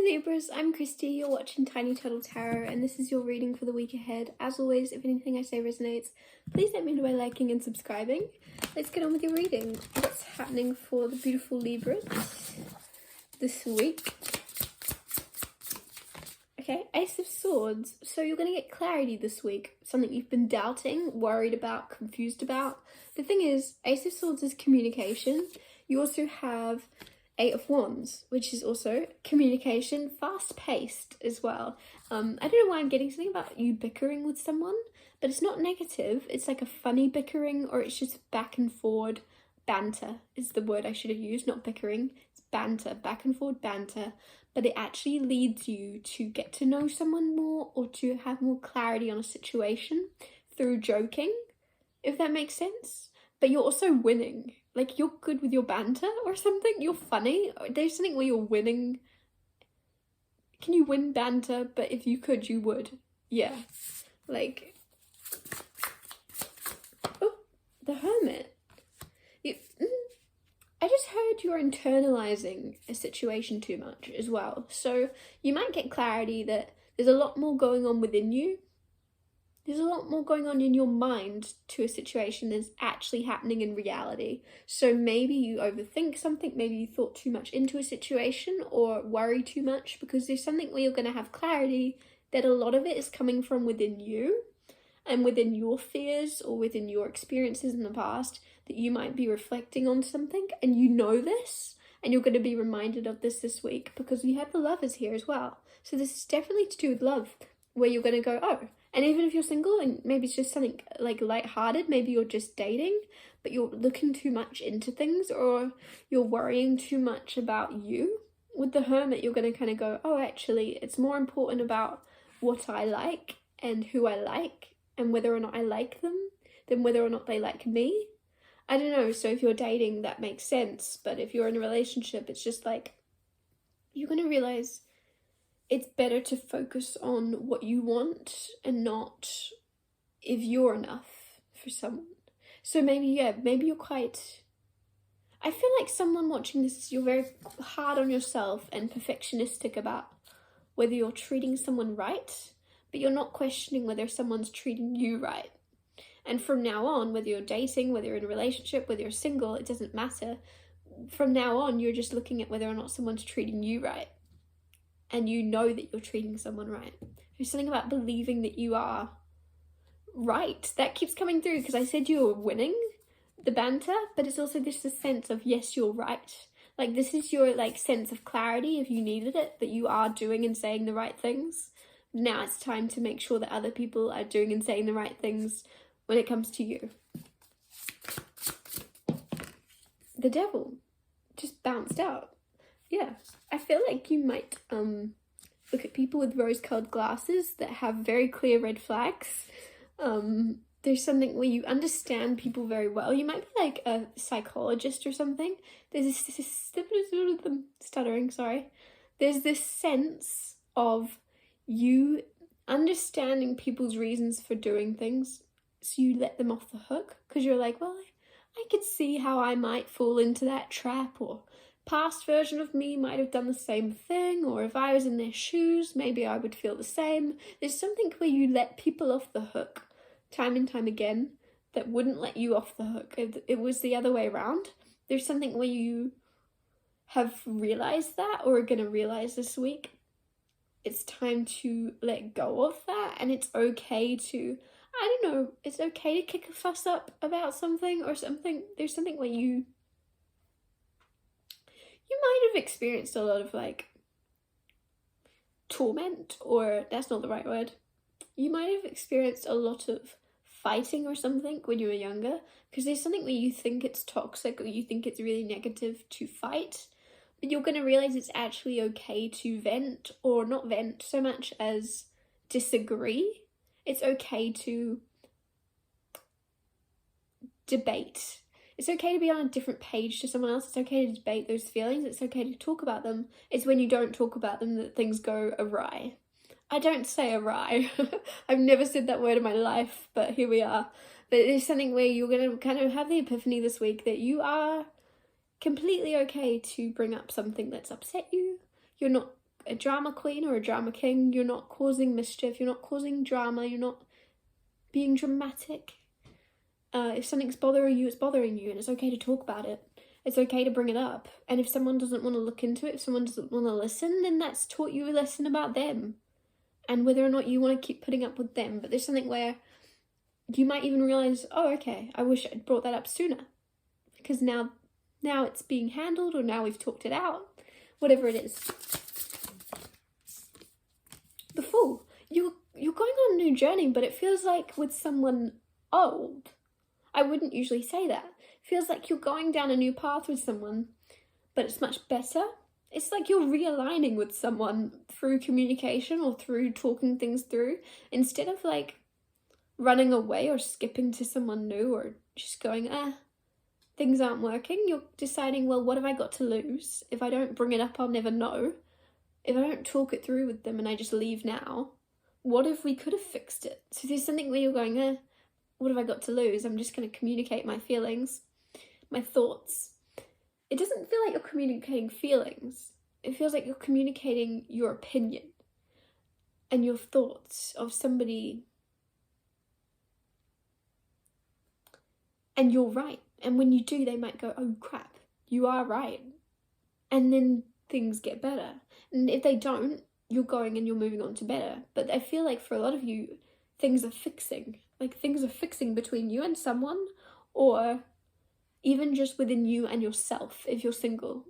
Libras, I'm Christy, you're watching Tiny Turtle Tarot, and this is your reading for the week ahead. As always, if anything I say resonates, please let me know by liking and subscribing. Let's get on with your reading. What's happening for the beautiful Libras this week? Okay, Ace of Swords. So you're going to get clarity this week. Something you've been doubting, worried about, confused about. The thing is, Ace of Swords is communication. You also have Eight of Wands, which is also communication, fast-paced as well. I don't know why I'm getting something about you bickering with someone, but it's not negative. It's like a funny bickering, or it's just back and forward. Banter is the word I should have used, not bickering. It's banter, back and forward banter. But it actually leads you to get to know someone more, or to have more clarity on a situation through joking, if that makes sense. But you're also winning. Like, you're good with your banter or something. You're funny. There's something where you're winning. Can you win banter? But if you could, you would. Yeah. Like, oh, the Hermit. I just heard you're internalizing a situation too much as well. So you might get clarity that there's a lot more going on within you. There's a lot more going on in your mind to a situation that's actually happening in reality. So maybe you overthink something, maybe you thought too much into a situation or worry too much, because there's something where you're going to have clarity that a lot of it is coming from within you and within your fears or within your experiences in the past, that you might be reflecting on something and you know this, and you're going to be reminded of this week because you have the Lovers here as well. So this is definitely to do with love, where you're going to go, oh. And even if you're single and maybe it's just something like lighthearted, maybe you're just dating, but you're looking too much into things, or you're worrying too much about you. With the Hermit, you're going to kind of go, oh, actually, it's more important about what I like and who I like and whether or not I like them than whether or not they like me. I don't know. So if you're dating, that makes sense. But if you're in a relationship, it's just like, you're going to realize it's better to focus on what you want and not if you're enough for someone. So maybe you're quite... I feel like someone watching this, you're very hard on yourself and perfectionistic about whether you're treating someone right, but you're not questioning whether someone's treating you right. And from now on, whether you're dating, whether you're in a relationship, whether you're single, it doesn't matter. From now on, you're just looking at whether or not someone's treating you right. And you know that you're treating someone right. There's something about believing that you are right that keeps coming through, because I said you were winning the banter, but it's also just a sense of, yes, you're right. Like, this is your like sense of clarity, if you needed it, that you are doing and saying the right things. Now it's time to make sure that other people are doing and saying the right things when it comes to you. The Devil just bounced out. Yeah, I feel like you might look at people with rose-colored glasses that have very clear red flags. There's something where you understand people very well. You might be like a psychologist or something. There's this stuttering, sorry. There's this sense of you understanding people's reasons for doing things, so you let them off the hook, because you're like, well, I could see how I might fall into that trap, or past version of me might have done the same thing, or if I was in their shoes, maybe I would feel the same. There's something where you let people off the hook time and time again that wouldn't let you off the hook if it was the other way around. There's something where you have realized that, or are going to realize this week. It's time to let go of that, and it's okay to, I don't know, it's okay to kick a fuss up about something or something. There's something where you might have experienced a lot of like torment, or that's not the right word. You might have experienced a lot of fighting or something when you were younger, because there's something where you think it's toxic or you think it's really negative to fight, but you're going to realize it's actually okay to vent, or not vent so much as disagree. It's okay to debate. It's okay to be on a different page to someone else. It's okay to debate those feelings. It's okay to talk about them. It's when you don't talk about them that things go awry. I don't say awry. I've never said that word in my life, but here we are. But there's something where you're going to kind of have the epiphany this week that you are completely okay to bring up something that's upset you. You're not a drama queen or a drama king. You're not causing mischief. You're not causing drama. You're not being dramatic. If something's bothering you, it's bothering you, and it's okay to talk about it. It's okay to bring it up. And if someone doesn't want to look into it, if someone doesn't want to listen, then that's taught you a lesson about them and whether or not you want to keep putting up with them. But there's something where you might even realize, oh, okay, I wish I'd brought that up sooner, because now it's being handled, or now we've talked it out, whatever it is. The Fool. You're going on a new journey, but it feels like with someone old. I wouldn't usually say that. It feels like you're going down a new path with someone, but it's much better. It's like you're realigning with someone through communication or through talking things through, instead of like running away or skipping to someone new or just going, things aren't working. You're deciding, well, what have I got to lose? If I don't bring it up, I'll never know. If I don't talk it through with them and I just leave now, what if we could have fixed it? So there's something where you're going, what have I got to lose? I'm just going to communicate my feelings, my thoughts. It doesn't feel like you're communicating feelings. It feels like you're communicating your opinion and your thoughts of somebody. And you're right. And when you do, they might go, oh crap, you are right. And then things get better. And if they don't, you're going and you're moving on to better. But I feel like for a lot of you, things are fixing. Like things are fixing between you and someone, or even just within you and yourself if you're single.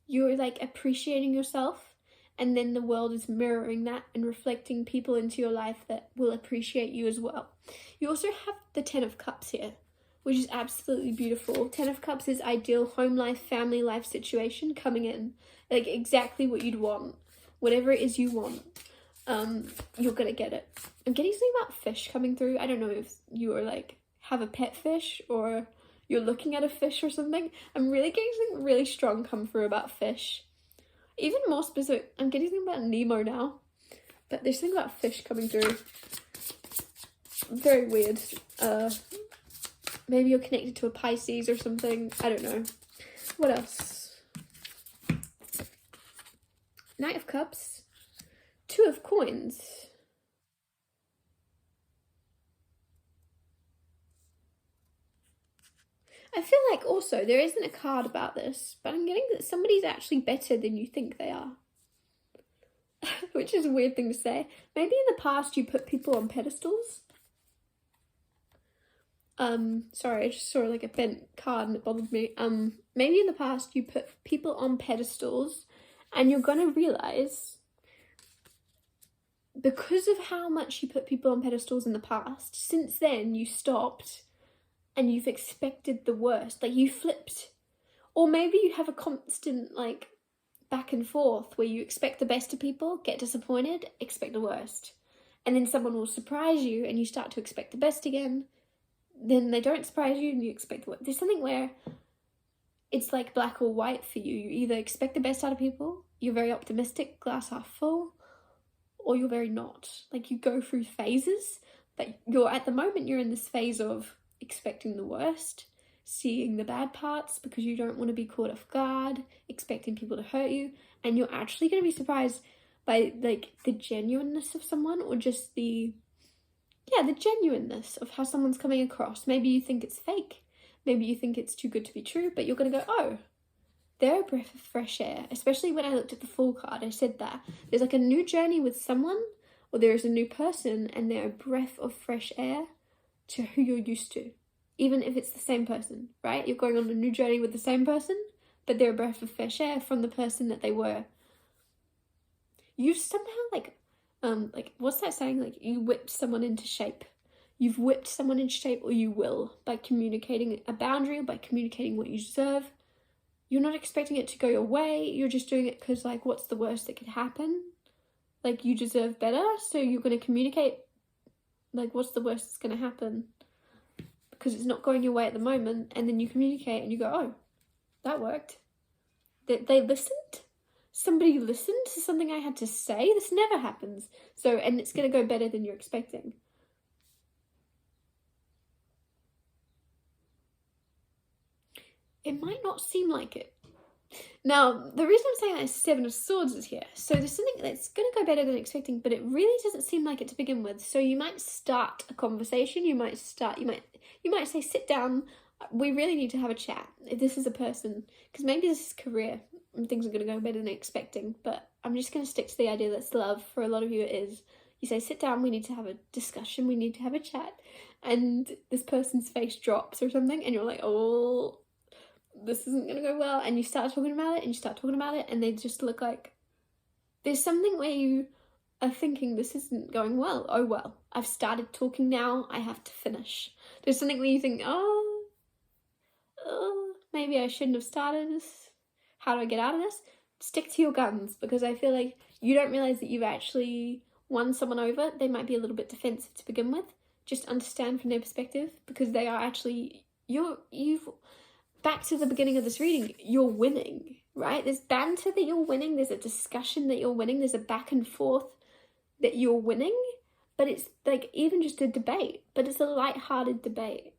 You're like appreciating yourself, and then the world is mirroring that and reflecting people into your life that will appreciate you as well. You also have the 10 of Cups here, which is absolutely beautiful. 10 of Cups is ideal home life, family life situation coming in. Like exactly what you'd want. Whatever it is you want, you're gonna get it. I'm getting something about fish coming through. I don't know if you are like have a pet fish or you're looking at a fish or something. I'm really getting something really strong come through about fish. Even more specific, I'm getting something about Nemo now. But there's something about fish coming through. Very weird. Maybe you're connected to a Pisces or something. I don't know. What else? Knight of Cups. 2 of Coins. I feel like also there isn't a card about this, but I'm getting that somebody's actually better than you think they are. Which is a weird thing to say. Maybe in the past you put people on pedestals. Sorry, I just saw like a bent card and it bothered me. Maybe in the past you put people on pedestals, and you're gonna realize, because of how much you put people on pedestals in the past, since then you stopped and you've expected the worst. Like you flipped. Or maybe you have a constant like back and forth where you expect the best of people, get disappointed, expect the worst. And then someone will surprise you and you start to expect the best again. Then they don't surprise you and you expect the worst. There's something where it's like black or white for you. You either expect the best out of people, you're very optimistic, glass half full, or you're very not. Like you go through phases, but at the moment you're in this phase of expecting the worst, seeing the bad parts because you don't want to be caught off guard, expecting people to hurt you, and you're actually going to be surprised by like the genuineness of someone, or just the genuineness of how someone's coming across. Maybe you think it's fake, maybe you think it's too good to be true, but you're going to go, oh, they're a breath of fresh air. Especially when I looked at the Fool card, I said that there's like a new journey with someone, or there is a new person, and they're a breath of fresh air to who you're used to, even if it's the same person, right? You're going on a new journey with the same person, but they're a breath of fresh air from the person that they were. You somehow like what's that saying? Like you whipped someone into shape. You've whipped someone into shape, or you will, by communicating a boundary, or by communicating what you deserve. You're not expecting it to go your way. You're just doing it because like, what's the worst that could happen? Like you deserve better, so you're going to communicate. Like, what's the worst that's going to happen? Because it's not going your way at the moment, and then you communicate and you go, oh, that worked. They listened? Somebody listened to something I had to say? This never happens. So, and it's going to go better than you're expecting. It might not seem like it, Now, the reason I'm saying that is Seven of Swords is here. So there's something that's going to go better than expecting, but it really doesn't seem like it to begin with. So you might start a conversation. You might say, sit down. We really need to have a chat. If this is a person, because maybe this is career and things are going to go better than expecting, but I'm just going to stick to the idea that's love. For a lot of you, it is. You say, sit down, we need to have a discussion, we need to have a chat. And this person's face drops or something, and you're like, oh, this isn't gonna go well. And you start talking about it, and you start talking about it, and they just look like there's something where you are thinking, this isn't going well. Oh well, I've started talking now, I have to finish. There's something where you think, oh, maybe I shouldn't have started this. How do I get out of this? Stick to your guns, because I feel like you don't realize that you've actually won someone over. They might be a little bit defensive to begin with. Just understand from their perspective, because they are actually, you've back to the beginning of this reading, you're winning, right? There's banter that you're winning, there's a discussion that you're winning, there's a back and forth that you're winning, but it's like even just a debate, but it's a light-hearted debate.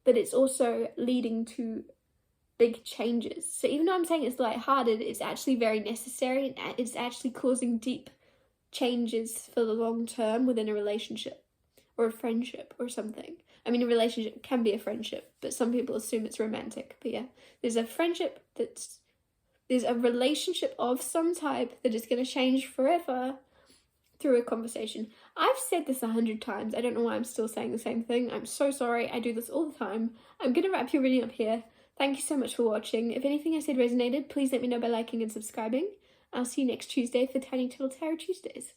But it's also leading to big changes. So even though I'm saying it's light-hearted, it's actually very necessary, and it's actually causing deep changes for the long term within a relationship or a friendship or something. I mean, a relationship can be a friendship, but some people assume it's romantic. But yeah, there's a friendship there's a relationship of some type that is going to change forever through a conversation. I've said this 100 times. I don't know why I'm still saying the same thing. I'm so sorry. I do this all the time. I'm going to wrap your reading up here. Thank you so much for watching. If anything I said resonated, please let me know by liking and subscribing. I'll see you next Tuesday for Tiny Turtle Tarot Tuesdays.